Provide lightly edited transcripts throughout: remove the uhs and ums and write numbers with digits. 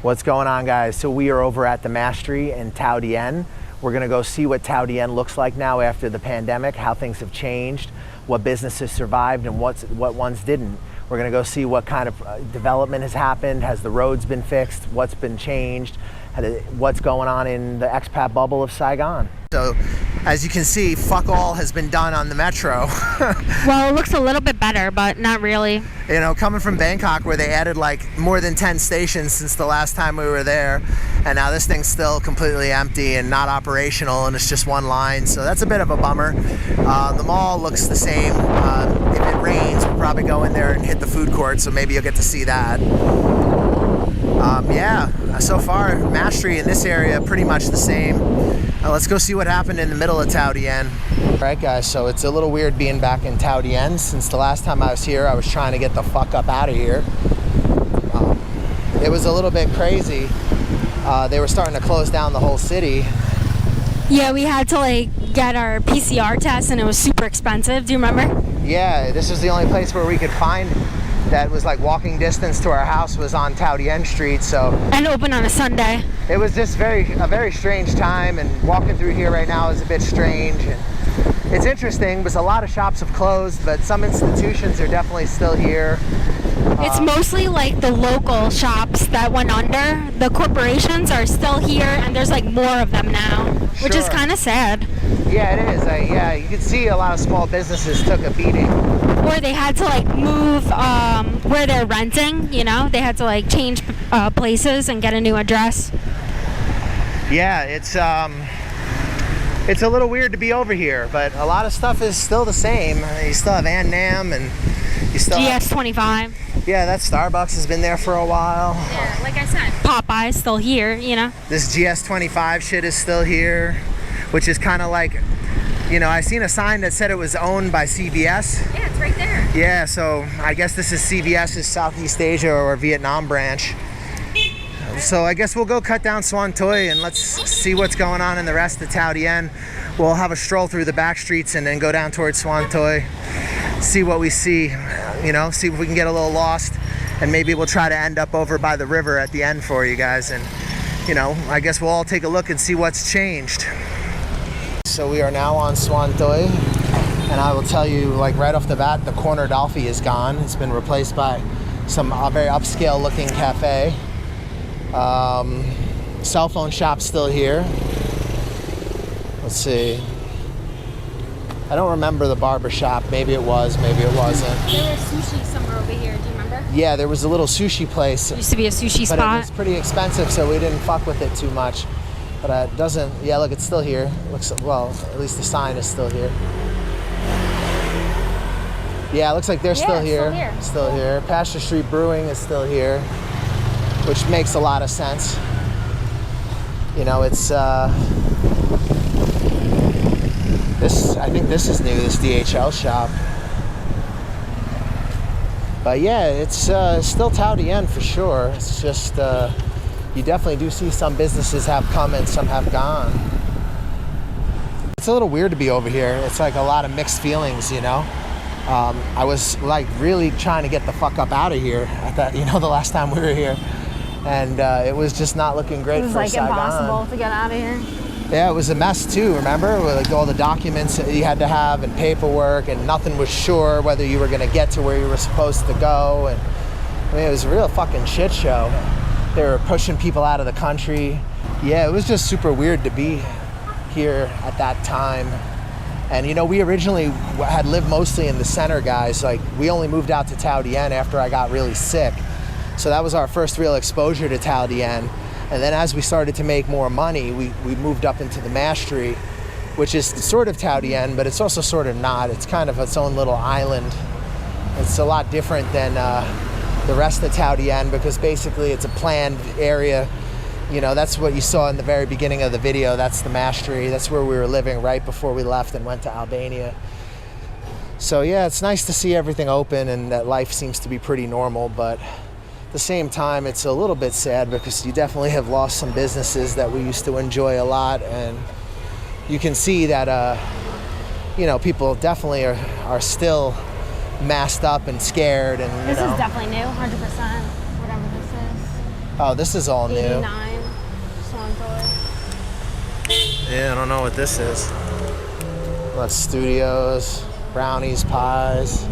What's going on, guys? So we are over at the Mastery in Thao Dien. We're gonna go see what Thao Dien looks like now after the pandemic, how things have changed, what businesses survived and what ones didn't. We're gonna go see what kind of development has happened, has the roads been fixed, what's been changed, what's going on in the expat bubble of Saigon. So, as you can see, fuck all has been done on the metro. Well, it looks a little bit better, but not really. You know, coming from Bangkok where they added like more than 10 stations since the last time we were there, and now this thing's still completely empty and not operational, and it's just one line, so that's a bit of a bummer. The mall looks the same. If it rains, we'll probably go in there and hit the food court, so maybe you'll get to see that. Yeah, so far, Mastery in this area, pretty much the same. Let's go see what happened in the middle of Thao Dien. All right, guys, so it's a little weird being back in Thao Dien. Since the last time I was here, I was trying to get the fuck up out of here. It was a little bit crazy. They were starting to close down the whole city. Yeah, we had to like get our PCR test and it was super expensive. Do you remember? Yeah, this was the only place where we could find that was like walking distance to our house was on Thao Dien Street, so. And open on a Sunday. It was just a very strange time, and walking through here right now is a bit strange. And it's interesting because a lot of shops have closed, but some institutions are definitely still here. It's mostly like the local shops that went under. The corporations are still here, and there's like more of them now, which is kind of sad. Yeah, it is. Yeah, you can see a lot of small businesses took a beating. Or they had to like move where they're renting, you know? They had to like change places and get a new address. Yeah, it's a little weird to be over here, but a lot of stuff is still the same. You still have An Nam, and you still GS25. Yeah, that Starbucks has been there for a while. Yeah, like I said, Popeye's still here, you know? This GS25 shit is still here, which is kind of like, you know, I seen a sign that said it was owned by CVS. Yeah, it's right there. Yeah, so I guess this is CVS's Southeast Asia or Vietnam branch. So I guess we'll go cut down Suan Toi and let's see what's going on in the rest of Thao Dien. We'll have a stroll through the back streets and then go down towards Suan Toi, see what we see, you know, see if we can get a little lost, and maybe we'll try to end up over by the river at the end for you guys. And, you know, I guess we'll all take a look and see what's changed. So we are now on Suan Toi, and I will tell you, like right off the bat, the corner Dolphy is gone. It's been replaced by some very upscale looking cafe. Cell phone shop's still here. Let's see. I don't remember the barber shop. Maybe it was, maybe it wasn't. There was sushi somewhere over here, do you remember? Yeah, there was a little sushi place. It used to be a sushi spot. But it was pretty expensive, so we didn't fuck with it too much. But it doesn't, yeah, look, it's still here. Looks, well, at least the sign is still here. Yeah, it looks like they're still here. Still here. Pasture Street Brewing is still here, which makes a lot of sense. You know, it's, I think this is new, this DHL shop. But yeah, it's still Thao Dien for sure. It's just, you definitely do see some businesses have come and some have gone. It's a little weird to be over here. It's like a lot of mixed feelings, you know? I was like really trying to get the fuck up out of here at that, you know, the last time we were here. And it was just not looking great for Saigon. It was like impossible to get out of here. Yeah, it was a mess too, remember? With like all the documents that you had to have and paperwork, and nothing was sure whether you were gonna get to where you were supposed to go. And I mean, it was a real fucking shit show. They were pushing people out of the country. Yeah, it was just super weird to be here at that time. And you know, we originally had lived mostly in the center, guys. Like, we only moved out to Thao Dien after I got really sick. So that was our first real exposure to Thao Dien. And then as we started to make more money, we moved up into the Mastery, which is sort of Thao Dien, but it's also sort of not. It's kind of its own little island. It's a lot different than the rest of Thao Dien, because basically it's a planned area. You know, that's what you saw in the very beginning of the video. That's the Mastery. That's where we were living right before we left and went to Albania. So yeah, it's nice to see everything open and that life seems to be pretty normal, but at the same time, it's a little bit sad because you definitely have lost some businesses that we used to enjoy a lot, and you can see that, you know, people definitely are still masked up and scared, and this is definitely new, 100%, whatever this is. Oh, this is all new. 89 Swantor. Yeah, I don't know what this is. That's studios, brownies, pies.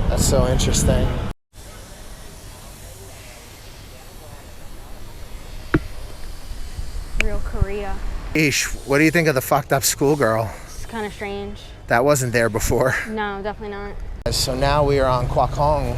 That's so interesting. Real Korea. Ish, what do you think of the fucked up schoolgirl? It's kind of strange. That wasn't there before. No, definitely not. So now we are on Kwak Hong.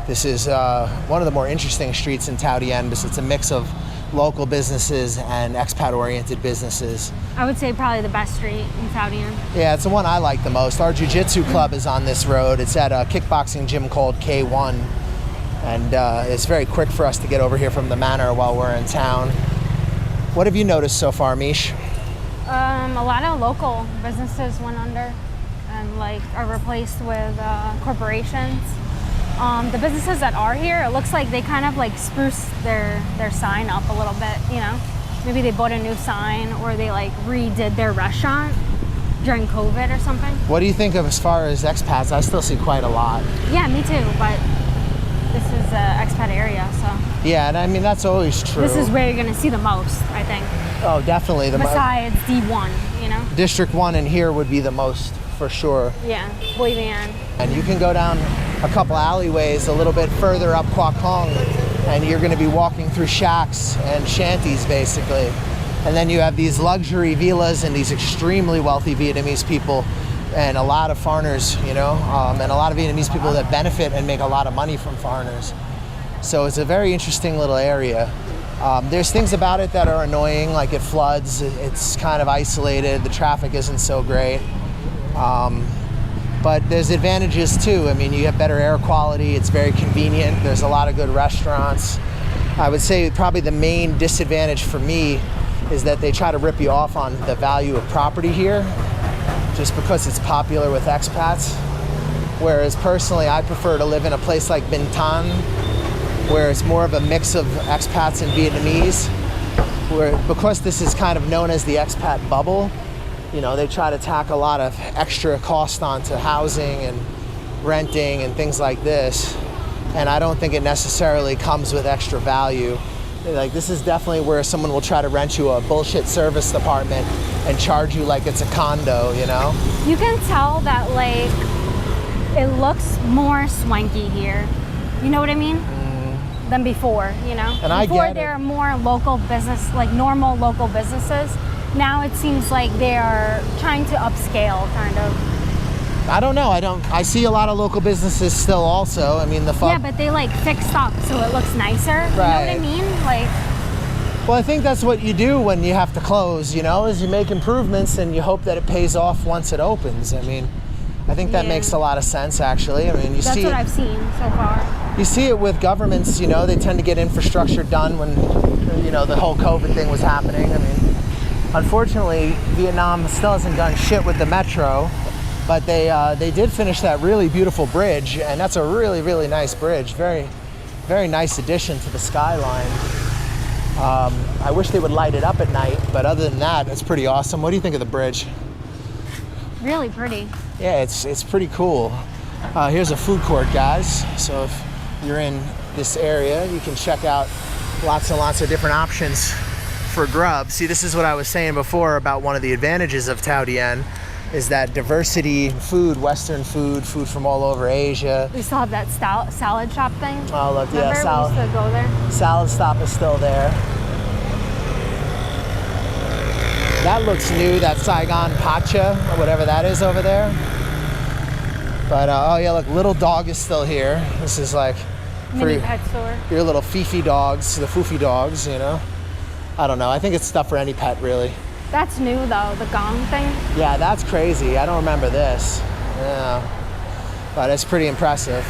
This is one of the more interesting streets in Thao Dien because it's a mix of local businesses and expat-oriented businesses. I would say probably the best street in Thao Dien. Yeah, it's the one I like the most. Our jiu-jitsu club is on this road. It's at a kickboxing gym called K1. And it's very quick for us to get over here from the manor while we're in town. What have you noticed so far, Mish? A lot of local businesses went under and like are replaced with corporations. The businesses that are here, it looks like they kind of like spruce their sign up a little bit, you know? Maybe they bought a new sign or they like redid their restaurant during COVID or something. What do you think of as far as expats? I still see quite a lot. Yeah, me too, but this is an expat area, so. Yeah, and I mean, that's always true. This is where you're gonna see the most, I think. Oh, definitely. Besides D1, you know? District 1 in here would be the most, for sure. Yeah, Boy Van. And you can go down a couple alleyways a little bit further up Kwak Hong, and you're gonna be walking through shacks and shanties, basically. And then you have these luxury villas and these extremely wealthy Vietnamese people and a lot of foreigners, you know, and a lot of Vietnamese people that benefit and make a lot of money from foreigners. So it's a very interesting little area. There's things about it that are annoying, like it floods, it's kind of isolated, the traffic isn't so great. But there's advantages too. I mean, you have better air quality, it's very convenient, there's a lot of good restaurants. I would say probably the main disadvantage for me is that they try to rip you off on the value of property here, just because it's popular with expats. Whereas personally, I prefer to live in a place like Binh Thanh, where it's more of a mix of expats and Vietnamese, where because this is kind of known as the expat bubble, you know, they try to tack a lot of extra cost onto housing and renting and things like this. And I don't think it necessarily comes with extra value. Like, this is definitely where someone will try to rent you a bullshit service apartment and charge you like it's a condo, you know? You can tell that, like, it looks more swanky here. You know what I mean? Than before, you know? And I before get there it. are more local business, like normal local businesses. Now it seems like they are trying to upscale, kind of. I don't know. I see a lot of local businesses still also. I mean, Yeah, but they like fixed up so it looks nicer. Right. You know what I mean? Like. Well, I think that's what you do when you have to close, you know, is you make improvements and you hope that it pays off once it opens. I mean, I think that makes a lot of sense, actually. I mean, That's what I've seen so far. You see it with governments, you know, they tend to get infrastructure done when, you know, the whole COVID thing was happening. I mean, unfortunately, Vietnam still hasn't done shit with the metro, but they did finish that really beautiful bridge, and that's a really, really nice bridge. Very, very nice addition to the skyline. I wish they would light it up at night, but other than that, it's pretty awesome. What do you think of the bridge? Really pretty. Yeah, it's pretty cool. Here's a food court, guys. So if you're in this area, you can check out lots and lots of different options for grub. See, this is what I was saying before about one of the advantages of Thao Dien, is that diversity in food, Western food, food from all over Asia. We still have that salad shop thing. Oh, look, yeah, Remember? salad. We used to go there. Salad stop is still there. That looks new, that Saigon Pacha, or whatever that is over there. But, oh yeah, look, Little Dog is still here. This is like for Mini pet store. your little Fifi dogs, the Foofy dogs, you know? I don't know, I think it's stuff for any pet, really. That's new though, the gong thing. Yeah, that's crazy. I don't remember this. Yeah, but it's pretty impressive.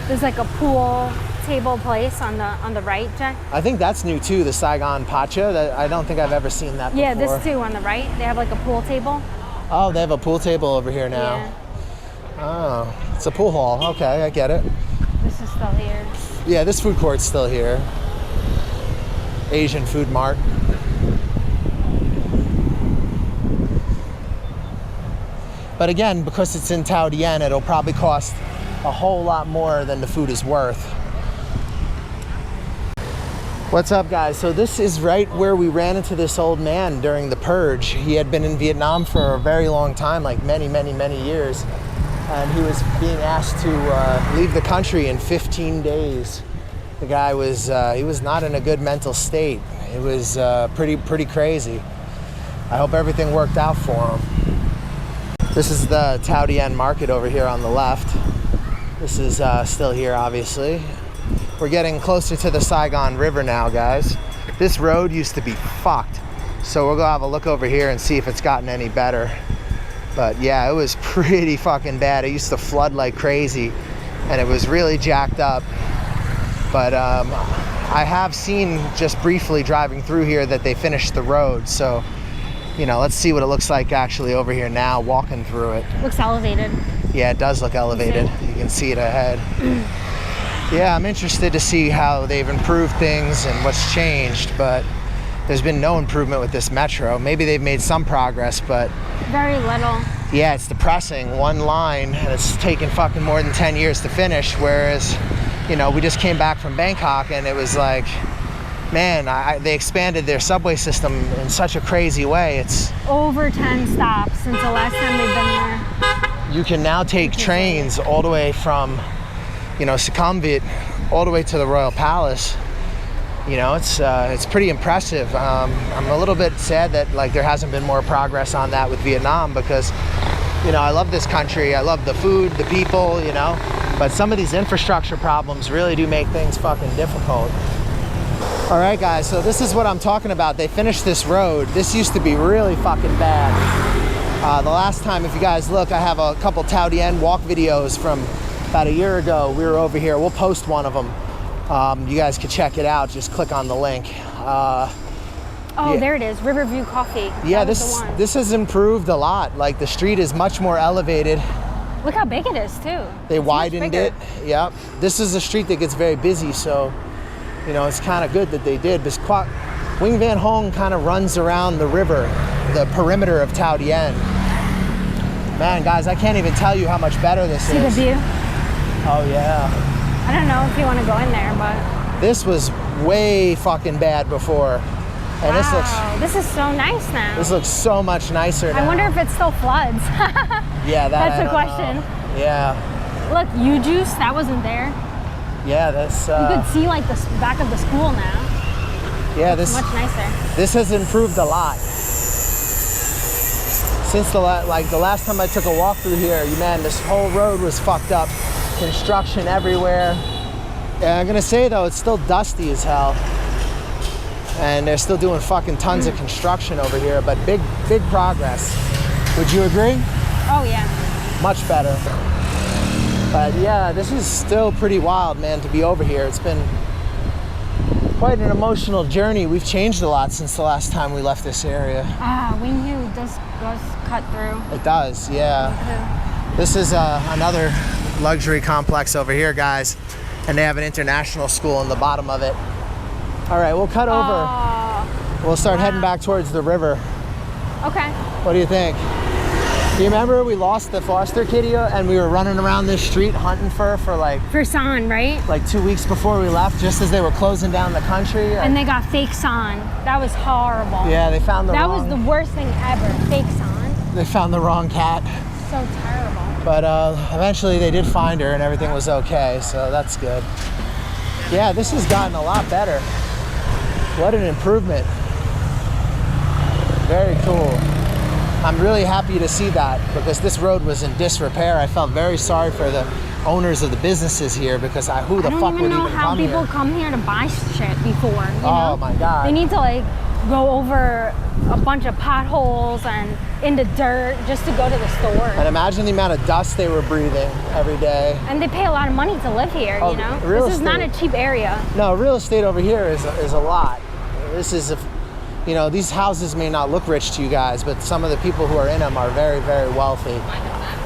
There's like a pool table place on the right, Jack. I think that's new too, the Saigon Pacha. I don't think I've ever seen that before. Yeah, this too on the right. They have like a pool table. Oh, they have a pool table over here now. Yeah. Oh, it's a pool hall. Okay, I get it. This is still here. Yeah, this food court's still here. Asian food mart. But again, because it's in Thao Dien, it'll probably cost a whole lot more than the food is worth. What's up, guys? So this is right where we ran into this old man during the purge. He had been in Vietnam for a very long time, like many years. And he was being asked to leave the country in 15 days. The guy was, he was not in a good mental state. It was pretty crazy. I hope everything worked out for him. This is the Thao Dien market over here on the left. This is still here, obviously. We're getting closer to the Saigon River now, guys. This road used to be fucked. So we'll go have a look over here and see if it's gotten any better. But yeah, it was pretty fucking bad. It used to flood like crazy and it was really jacked up. But I have seen just briefly driving through here that they finished the road. So, you know, let's see what it looks like actually over here now, walking through it. Looks elevated. Yeah, it does look elevated. You can see it ahead. Yeah, I'm interested to see how they've improved things and what's changed, but there's been no improvement with this metro. Maybe they've made some progress, but very little. Yeah, it's depressing. One line, and it's taken fucking more than 10 years to finish, whereas, you know, we just came back from Bangkok and it was like, man, they expanded their subway system in such a crazy way. It's over 10 stops since the last time we've been there. You can now take trains all the way from, you know, Sukhumvit all the way to the Royal Palace. You know, it's pretty impressive. I'm a little bit sad that like there hasn't been more progress on that with Vietnam because, you know, I love this country. I love the food, the people, you know, but some of these infrastructure problems really do make things fucking difficult. All right, guys, so this is what I'm talking about. They finished this road. This used to be really fucking bad. The last time, if you guys look, I have a couple Thao Dien walk videos from about a year ago. We were over here. We'll post one of them. You guys can check it out. Just click on the link. Oh, yeah. There it is. Riverview Coffee. Yeah, this has improved a lot. Like the street is much more elevated. Look how big it is too. They widened it. Yep. This is a street that gets very busy, so you know it's kind of good that they did. Because Nguyen Van Hong kind of runs around the river, the perimeter of Thao Dien. Man, guys, I can't even tell you how much better this is. See the view? Oh yeah. I don't know if you want to go in there, but this was way fucking bad before. And wow, this is so nice now. This looks so much nicer now. I wonder if it still floods. Yeah, that's the question. Yeah. Look, U-Juice, that wasn't there. Yeah, that's you could see like the back of the school now. Yeah, this much nicer. This has improved a lot. Since the last time I took a walk through here, man, this whole road was fucked up. Construction everywhere. Yeah, I'm gonna say though, it's still dusty as hell. And they're still doing fucking tons of construction over here, but big progress. Would you agree? Oh yeah. Much better. But yeah, this is still pretty wild, man, to be over here. It's been quite an emotional journey. We've changed a lot since the last time we left this area. Wing Hu does cut through. It does, yeah. This is another luxury complex over here, guys, and they have an international school in the bottom of it. All right, we'll cut over. We'll start heading back towards the river. Okay. What do you think? Do you remember we lost the foster kitty and we were running around this street hunting for San, right? Like 2 weeks before we left, just as they were closing down the country. And they got fake San. That was horrible. Yeah, they found that was the worst thing ever. Fake San. They found the wrong cat. So terrible. But eventually they did find her and everything was okay, so that's good. Yeah, this has gotten a lot better. What an improvement. Very cool. I'm really happy to see that because this road was in disrepair. I felt very sorry for the owners of the businesses here because who the fuck would even come here? I don't even know how people come here to buy shit before, you know? Oh my God. They need to like go over a bunch of potholes and into dirt just to go to the store. And imagine the amount of dust they were breathing every day. And they pay a lot of money to live here, you know? This is not a cheap area. No, real estate over here is a lot. This is, you know, these houses may not look rich to you guys, but some of the people who are in them are very, very wealthy.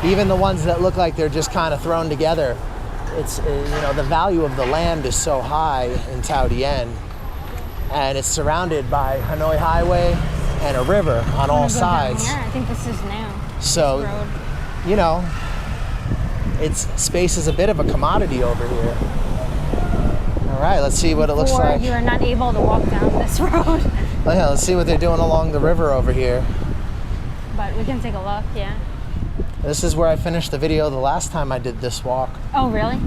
Even the ones that look like they're just kind of thrown together. It's, you know, the value of the land is so high in Thao Dien. And it's surrounded by Hanoi Highway and a river on all sides. I think this is new. So, you know, space is a bit of a commodity over here. All right, let's see what it looks Or like. you are not able to walk down this road. Well, yeah, let's see what they're doing along the river over here. But we can take a look, yeah. This is where I finished the video the last time I did this walk. Oh, really?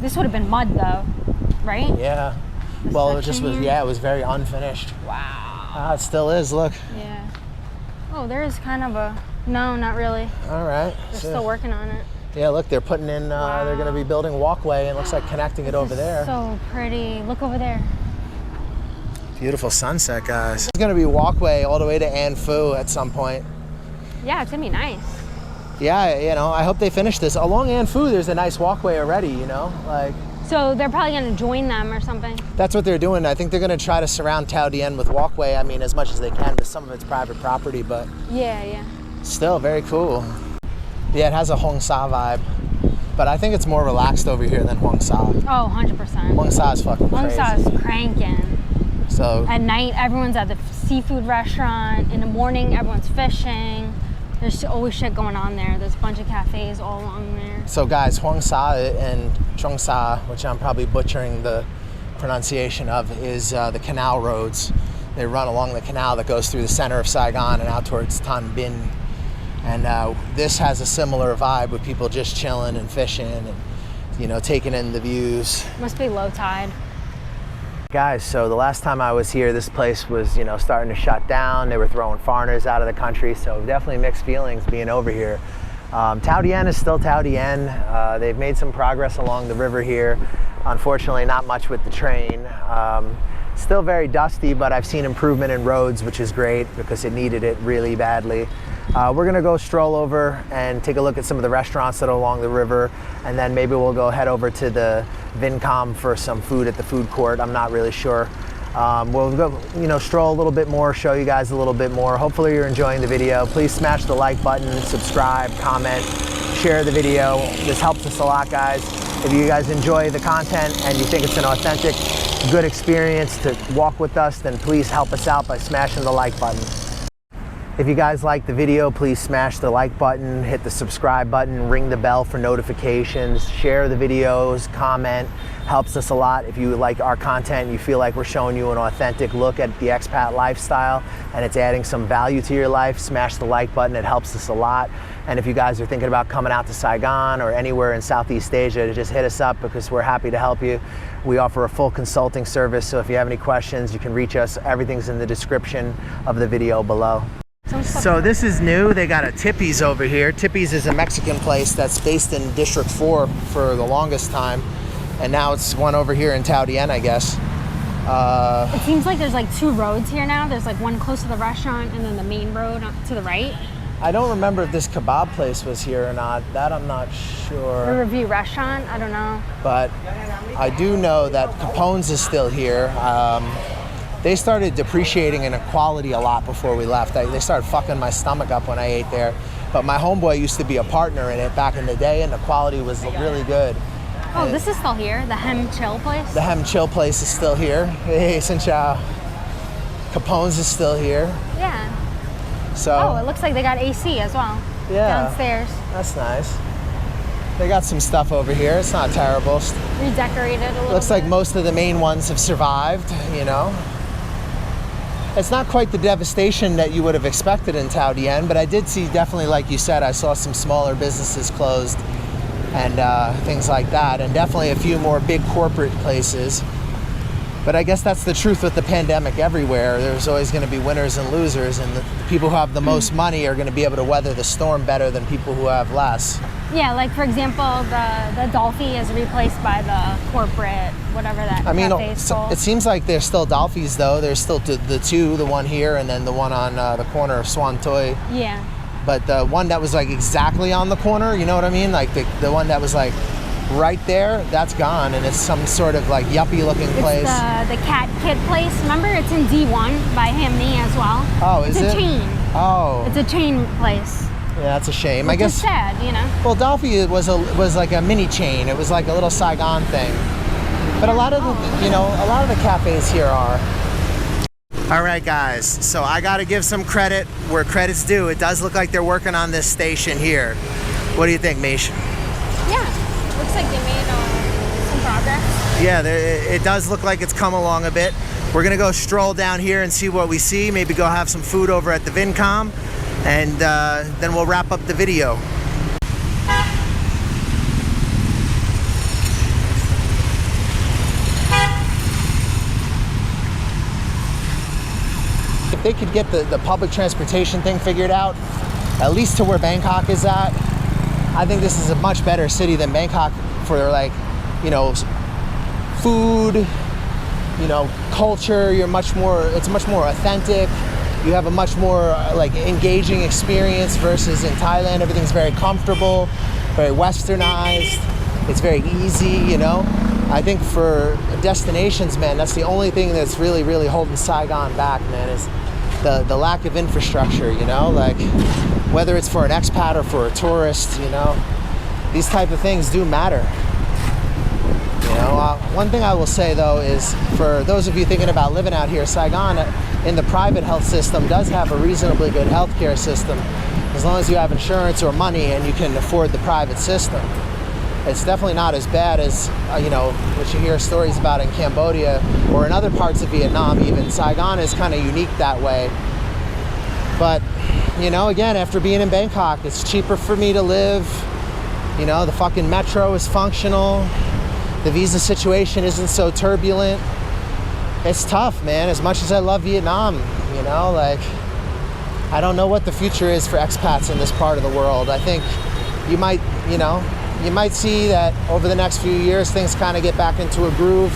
This would have been mud, though, right? Yeah. This Well, it just section was, here? yeah, it was very unfinished. Wow. Ah, it still is, look. Yeah. Oh, there is kind of a... No, not really. All right. They're So- still working on it. Yeah, look, they're putting in, they're going to be building a walkway, and it looks like connecting it over there. So pretty. Look over there. Beautiful sunset, guys. There's going to be a walkway all the way to An Phu at some point. Yeah, it's gonna be nice. Yeah, you know, I hope they finish this. Along An Phu, there's a nice walkway already, you know? Like, So they're probably gonna join them or something. that's what they're doing. I think they're going to try to surround Thao Dien with walkway, I mean, as much as they can, because some of it's private property, but Yeah, yeah. still very cool. Yeah, it has a Hong Sa vibe, but I think it's more relaxed over here than Hong Sa. Oh, 100%. Hong Sa is fucking Hong crazy. Sa is cranking. So, At night, everyone's at the seafood restaurant. In the morning, everyone's fishing. There's always shit going on there. There's a bunch of cafes all along there. so guys, Hong Sa and Chong Sa, which I'm probably butchering the pronunciation of, is the canal roads. They run along the canal that goes through the center of Saigon and out towards Tan Binh. And this has a similar vibe with people just chilling and fishing and, you know, taking in the views. Must be low tide. Guys, so the last time I was here, this place was, you know, starting to shut down. They were throwing foreigners out of the country, so definitely mixed feelings being over here. Thao Dien is still Thao Dien. They've made some progress along the river here. Unfortunately, not much with the train. Still very dusty, but I've seen improvement in roads, which is great because it needed it really badly. We're gonna go stroll over and take a look at some of the restaurants that are along the river, and then maybe we'll go head over to the Vincom for some food at the food court. I'm not really sure. We'll go, you know, stroll a little bit more, show you guys a little bit more. Hopefully you're enjoying the video. Please smash the like button, subscribe, comment, share the video. This helps us a lot, guys. If you guys enjoy the content and you think it's an authentic, good experience to walk with us, then please help us out by smashing the like button. If you guys like the video, please smash the like button, hit the subscribe button, ring the bell for notifications, share the videos, comment. Helps us a lot. If you like our content, you feel like we're showing you an authentic look at the expat lifestyle and it's adding some value to your life, smash the like button. It helps us a lot. And if you guys are thinking about coming out to Saigon or anywhere in Southeast Asia, just hit us up because we're happy to help you. We offer a full consulting service, so if you have any questions, you can reach us. Everything's in the description of the video below. So this is new. They got a Tippy's over here. Tippy's is a Mexican place that's based in District 4 for the longest time. And now it's one over here in Thao Dien, I guess. It seems like there's like two roads here now. There's like one close to the restaurant and then the main road to the right. I don't remember if this kebab place was here or not. That I'm not sure. The Review Restaurant, I don't know. But I do know that Capone's is still here. They started depreciating in quality a lot before we left. They started fucking my stomach up when I ate there. But my homeboy used to be a partner in it back in the day, and the quality was really good. Oh, this is still here, the Hem Chill place? The Hem Chill place is still here. Hey, Sincha. Capone's is still here. Yeah. So. Oh, it looks like they got AC as well. Yeah. Downstairs. That's nice. They got some stuff over here. It's not terrible. Redecorated a little Looks bit. like most of the main ones have survived, you know. It's not quite the devastation that you would have expected in Thao Dien, but I did see, definitely like you said, I saw some smaller businesses closed and things like that, and definitely a few more big corporate places. But I guess that's the truth with the pandemic everywhere. There's always going to be winners and losers, and the people who have the most money are going to be able to weather the storm better than people who have less. Yeah, like for example, the Dolphy is replaced by the corporate, whatever that I mean, cafe is called. it seems like there's still Dolphys though. There's still the two, the one here and then the one on the corner of Swan Toi. Yeah. But the one that was like exactly on the corner, you know what I mean? Like the one that was like right there, that's gone, and it's some sort of like yuppie looking place. It's the Cat Kid place. Remember, it's in D1 by Hamney as well. Oh, is it? It's a chain. Oh. It's a chain place. Yeah, that's a shame. Which I guess. is sad, you know. Well, Dolphy was like a mini chain. It was like a little Saigon thing. But a lot of the, a lot of the cafes here are. All right, guys. So I got to give some credit where credit's due. It does look like they're working on this station here. What do you think, Mish? Yeah, looks like they made some progress. Yeah, it does look like it's come along a bit. We're gonna go stroll down here and see what we see. Maybe go have some food over at the Vincom, and then we'll wrap up the video. If they could get the public transportation thing figured out, at least to where Bangkok is at, I think this is a much better city than Bangkok for, like, you know, food, you know, culture. It's much more authentic. You have a much more like engaging experience versus in Thailand. Everything's very comfortable, very westernized. It's very easy, you know. I think for destinations, man, that's the only thing that's really holding Saigon back, man, is the lack of infrastructure, you know, like whether it's for an expat or for a tourist, you know, these type of things do matter. You know, one thing I will say though is, for those of you thinking about living out here, Saigon in the private health system does have a reasonably good healthcare system, as long as you have insurance or money and you can afford the private system. It's definitely not as bad as, you know, what you hear stories about in Cambodia or in other parts of Vietnam even. Saigon is kind of unique that way. But, you know, again, after being in Bangkok, it's cheaper for me to live. You know, the fucking metro is functional. The visa situation isn't so turbulent. It's tough, man. As much as I love Vietnam, you know, like, I don't know what the future is for expats in this part of the world. I think you might, you know, you might see that over the next few years things kind of get back into a groove,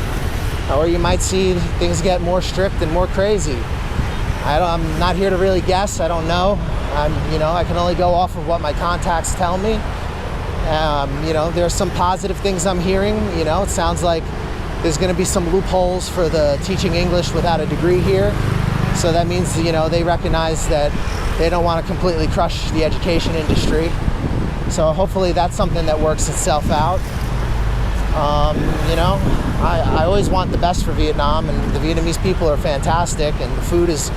or you might see things get more strict and more crazy. I'm not here to really guess. I don't know. You know, I can only go off of what my contacts tell me. You know, there's some positive things I'm hearing. You know, it sounds like there's going to be some loopholes for the teaching English without a degree here. So that means, you know, they recognize that they don't want to completely crush the education industry. So hopefully that's something that works itself out. You know, I always want the best for Vietnam, and the Vietnamese people are fantastic, and the food is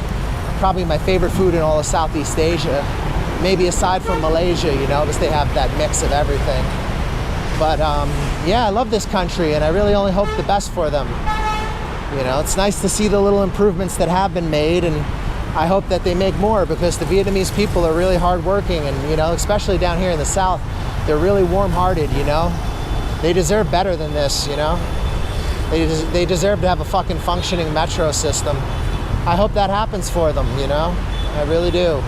probably my favorite food in all of Southeast Asia. Maybe aside from Malaysia, you know, because they have that mix of everything. But yeah, I love this country, and I really only hope the best for them. You know, it's nice to see the little improvements that have been made, and I hope that they make more, because the Vietnamese people are really hardworking, and, you know, especially down here in the South, they're really warm-hearted, you know. They deserve better than this, you know. They deserve to have a fucking functioning metro system. I hope that happens for them, you know. I really do.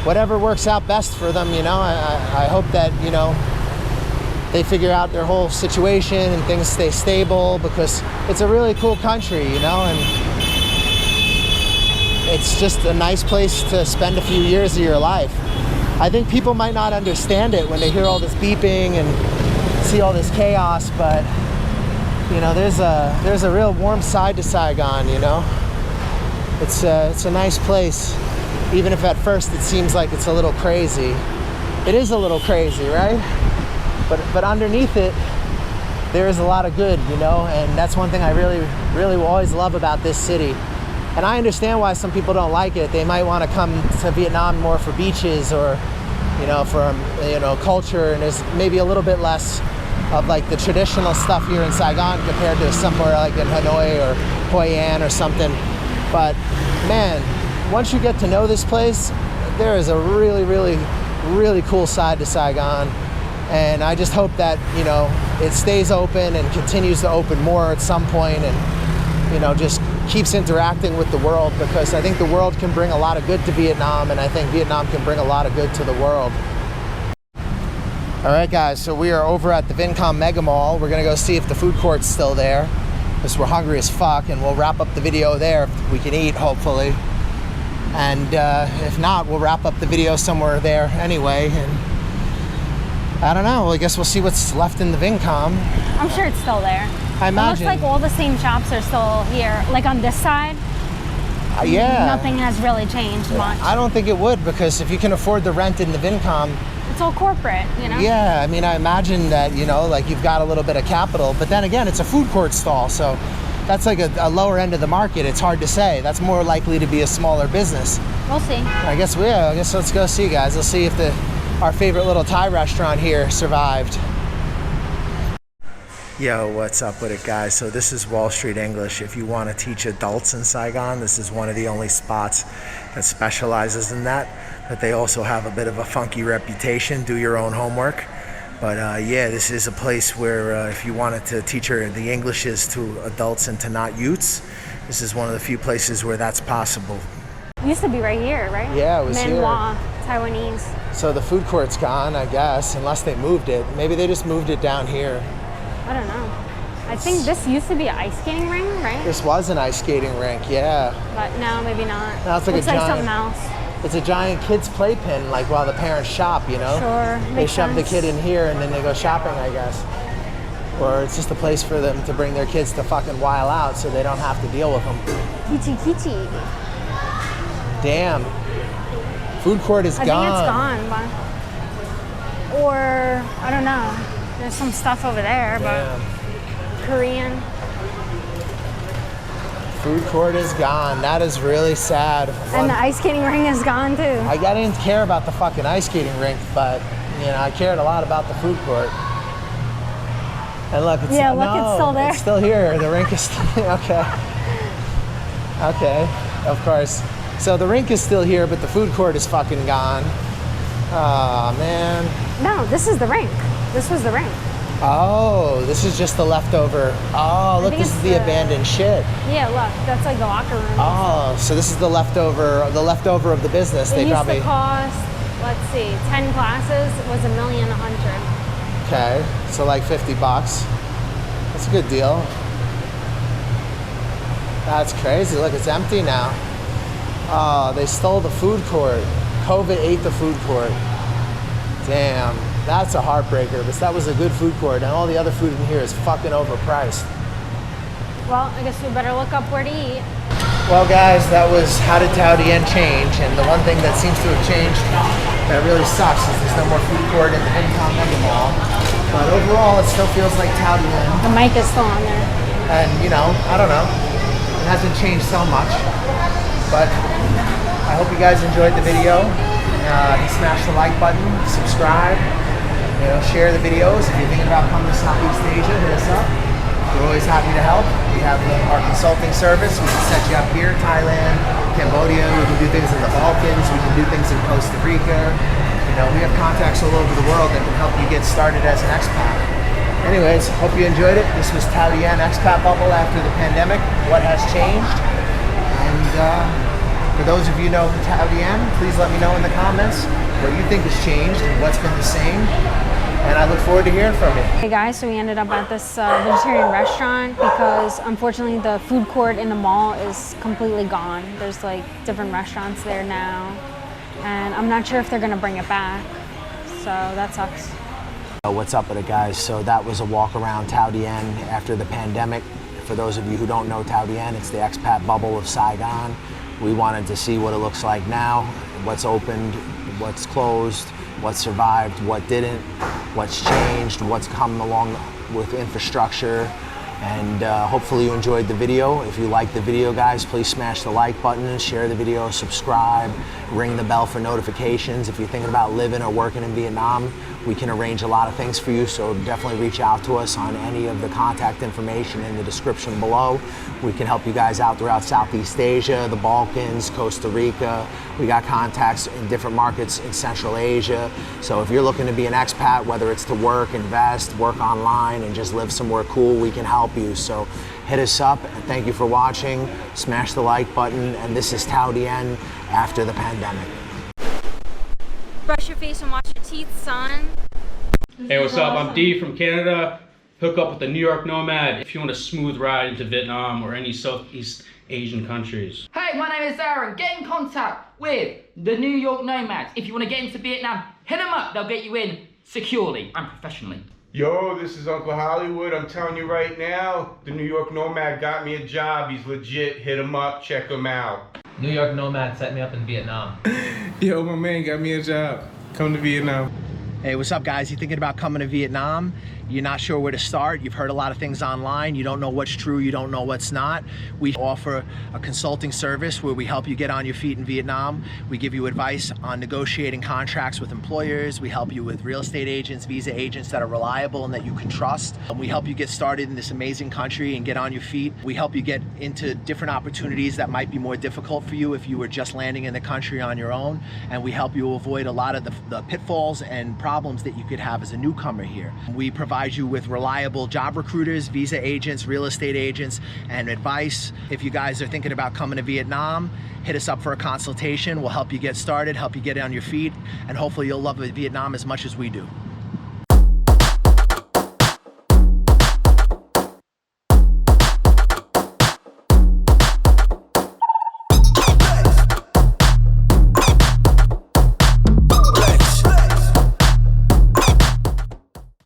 Whatever works out best for them, you know. I hope that, you know, they figure out their whole situation and things stay stable, because it's a really cool country, you know, and it's just a nice place to spend a few years of your life. I think people might not understand it when they hear all this beeping and see all this chaos, but, you know, there's a real warm side to Saigon, you know. It's a nice place, even if at first it seems like it's a little crazy. It is a little crazy, right? But underneath it, there is a lot of good, you know, and that's one thing I really will always love about this city. And I understand why some people don't like it. They might want to come to Vietnam more for beaches, or, you know, for, you know, culture, and there's maybe a little bit less of like the traditional stuff here in Saigon compared to somewhere like in Hanoi or Hoi An or something. But man, once you get to know this place, there is a really cool side to Saigon. And I just hope that, you know, it stays open and continues to open more at some point, and, you know, just keeps interacting with the world, because I think the world can bring a lot of good to Vietnam, and I think Vietnam can bring a lot of good to the world. All right, guys, so we are over at the Vincom Mega Mall. We're gonna go see if the food court's still there, because we're hungry as fuck, and we'll wrap up the video there if we can eat, hopefully. And if not, we'll wrap up the video somewhere there anyway. And I don't know, I guess we'll see what's left in the Vincom. I'm sure it's still there. I imagine. It looks like all the same shops are still here. Like on this side, yeah. Nothing has really changed much. I don't think it would, because if you can afford the rent in the Vincom, it's all corporate, you know? Yeah, I mean, I imagine that, you know, like you've got a little bit of capital, but then again, it's a food court stall, so that's like a lower end of the market. It's hard to say. That's more likely to be a smaller business. We'll see. I guess let's go see, guys. Let's see if our favorite little Thai restaurant here survived. Yo, what's up with it, guys? So this is Wall Street English. If you want to teach adults in Saigon, this is one of the only spots that specializes in that. But they also have a bit of a funky reputation. Do your own homework. But yeah, this is a place where if you wanted to teach the Englishes to adults and to not youths, this is one of the few places where that's possible. It used to be right here, right? Yeah, it was here. Manhwa, Taiwanese. So the food court's gone, I guess, unless they moved it. Maybe they just moved it down here. I don't know. I think this used to be an ice skating ring, right? This was an ice skating rink, yeah. But no, maybe not. Now it's like Looks a like giant, something else. It's a giant kid's playpen, like while the parents shop, you know? Sure, They makes shove the sense. kid in here and then they go shopping, I guess. Or it's just a place for them to bring their kids to fucking while out so they don't have to deal with them. Kichi kichi. Damn. Food court is I gone. think it's gone, but... Or, I don't know. There's some stuff over there, Damn. but... Korean. Food court is gone. That is really sad. And the ice skating ring is gone too. I didn't care about the fucking ice skating rink, but you know, I cared a lot about the food court. And look, it's it's still there. It's still here. The rink is still okay. Okay, of course. So the rink is still here, but the food court is fucking gone. Oh man. No, this is the rink. This was the rink. Oh, this is just the leftover. Oh, look, think this is it's the the- abandoned shit. Yeah, look, that's like the locker room. Oh, so this is the leftover of the business. It They used probably to cost, let's see, 10 classes was $1,100,000. okay. So like $50. That's a good deal. That's crazy. Look, it's empty now. Oh, they stole the food court. COVID ate the food court. Damn, that's a heartbreaker. But that was a good food court, and all the other food in here is fucking overpriced. Well, I guess we better look up where to eat. Well, guys, that was How Did Thao Dien Change? And the one thing that seems to have changed that really sucks is there's no more food court in the Vincom Mega Mall. But overall, it still feels like Thao Dien. The mic is still on there. And, you know, I don't know. It hasn't changed so much. But I hope you guys enjoyed the video. Smash the like button, subscribe, you know, share the videos. If you're thinking about coming to Southeast Asia, hit us up. We're always happy to help. We have our consulting service. We can set you up here, Thailand, Cambodia. We can do things in the Balkans. We can do things in Costa Rica. You know, we have contacts all over the world that can help you get started as an expat. Anyways, hope you enjoyed it. This was Thao Dien Expat Bubble after the pandemic. What has changed? And for those of you who know Thao Dien, please let me know in the comments what you think has changed and what's been the same. And I look forward to hearing from you. Hey guys, so we ended up at this vegetarian restaurant because unfortunately the food court in the mall is completely gone. There's like different restaurants there now. And I'm not sure if they're gonna bring it back. So that sucks. What's up with it, guys? So that was a walk around Thao Dien after the pandemic. For those of you who don't know Thao Dien, it's the expat bubble of Saigon. We wanted to see what it looks like now, what's opened, what's closed, what survived, what didn't, what's changed, what's come along with infrastructure. And hopefully you enjoyed the video. If you liked the video, guys, please smash the like button, share the video, subscribe, ring the bell for notifications. If you're thinking about living or working in Vietnam, we can arrange a lot of things for you, so definitely reach out to us on any of the contact information in the description below. We can help you guys out throughout Southeast Asia, the Balkans, Costa Rica. We got contacts in different markets in Central Asia. So if you're looking to be an expat, whether it's to work, invest, work online, and just live somewhere cool, we can help you. So hit us up, and thank you for watching. Smash the like button, and this is Thao Dien after the pandemic. Brush your face and wash your teeth, son. Hey, what's up? I'm D from Canada. Hook up with the New York Nomad if you want a smooth ride into Vietnam or any Southeast Asian countries. Hey, my name is Aaron. Get in contact with the New York Nomads. If you want to get into Vietnam, hit them up. They'll get you in securely and professionally. Yo, this is Uncle Hollywood. I'm telling you right now, the New York Nomad got me a job. He's legit. Hit him up. Check him out. New York Nomad set me up in Vietnam. Yo, my man got me a job. Come to Vietnam. Hey, what's up, guys? You thinking about coming to Vietnam? you're not sure where to start, you've heard a lot of things online, you don't know what's true, you don't know what's not, we offer a consulting service where we help you get on your feet in Vietnam. We give you advice on negotiating contracts with employers. We help you with real estate agents, visa agents that are reliable and that you can trust. We help you get started in this amazing country and get on your feet. We help you get into different opportunities that might be more difficult for you if you were just landing in the country on your own. And we help you avoid a lot of the pitfalls and problems that you could have as a newcomer here. We provide you with reliable job recruiters, visa agents, real estate agents, and advice. If you guys are thinking about coming to Vietnam, hit us up for a consultation. We'll help you get started, help you get on your feet, and hopefully you'll love Vietnam as much as we do.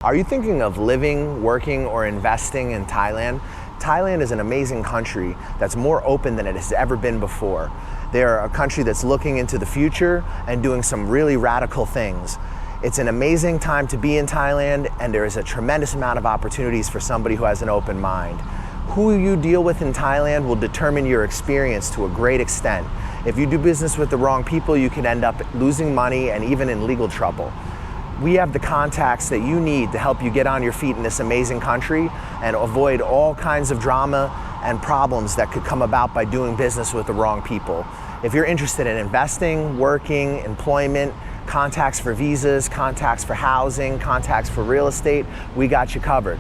Are you thinking of living, working, or investing in Thailand? Thailand is an amazing country that's more open than it has ever been before. They're a country that's looking into the future and doing some really radical things. It's an amazing time to be in Thailand, and there is a tremendous amount of opportunities for somebody who has an open mind. Who you deal with in Thailand will determine your experience to a great extent. If you do business with the wrong people, you can end up losing money and even in legal trouble. We have the contacts that you need to help you get on your feet in this amazing country and avoid all kinds of drama and problems that could come about by doing business with the wrong people. If you're interested in investing, working, employment, contacts for visas, contacts for housing, contacts for real estate, we got you covered.